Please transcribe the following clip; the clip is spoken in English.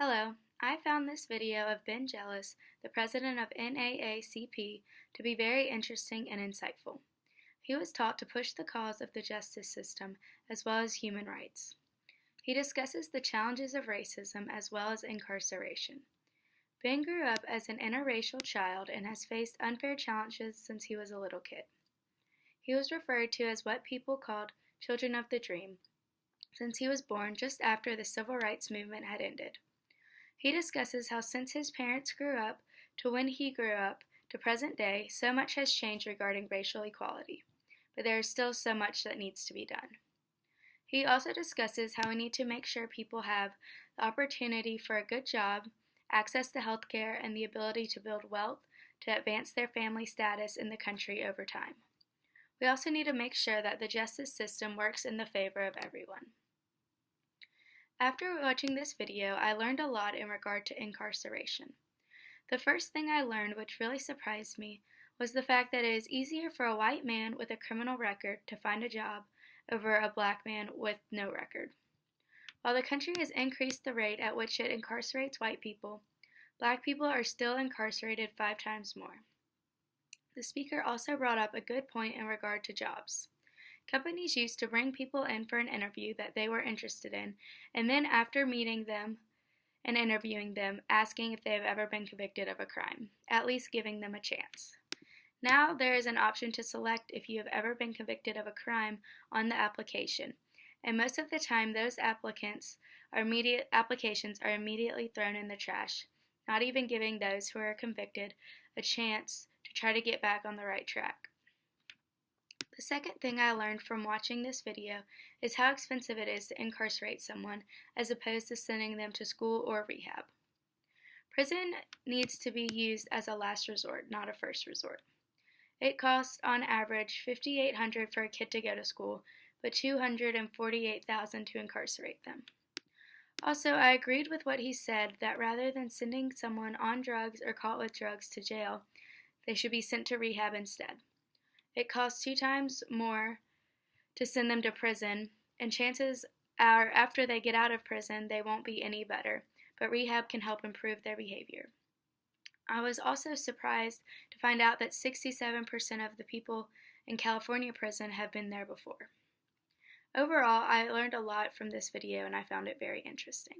Hello, I found this video of Ben Jealous, the president of NAACP, to be very interesting and insightful. He was taught to push the cause of the justice system as well as human rights. He discusses the challenges of racism as well as incarceration. Ben grew up as an interracial child and has faced unfair challenges since he was a little kid. He was referred to as what people called children of the dream, since he was born just after the civil rights movement had ended. He discusses how since his parents grew up to when he grew up to present day, so much has changed regarding racial equality, but there is still so much that needs to be done. He also discusses how we need to make sure people have the opportunity for a good job, access to health care, and the ability to build wealth to advance their family status in the country over time. We also need to make sure that the justice system works in the favor of everyone. After watching this video, I learned a lot in regard to incarceration. The first thing I learned, which really surprised me, was the fact that it is easier for a white man with a criminal record to find a job over a black man with no record. While the country has increased the rate at which it incarcerates white people, black people are still incarcerated 5 times more. The speaker also brought up a good point in regard to jobs. Companies used to bring people in for an interview that they were interested in, and then after meeting them and interviewing them, asking if they have ever been convicted of a crime, at least giving them a chance. Now there is an option to select if you have ever been convicted of a crime on the application, and most of the time those applications are immediately thrown in the trash, not even giving those who are convicted a chance to try to get back on the right track. The second thing I learned from watching this video is how expensive it is to incarcerate someone as opposed to sending them to school or rehab. Prison needs to be used as a last resort, not a first resort. It costs on average $5,800 for a kid to go to school, but $248,000 to incarcerate them. Also, I agreed with what he said that rather than sending someone on drugs or caught with drugs to jail, they should be sent to rehab instead. It costs 2 times more to send them to prison, and chances are after they get out of prison they won't be any better, but rehab can help improve their behavior. I was also surprised to find out that 67% of the people in California prison have been there before. Overall, I learned a lot from this video and I found it very interesting.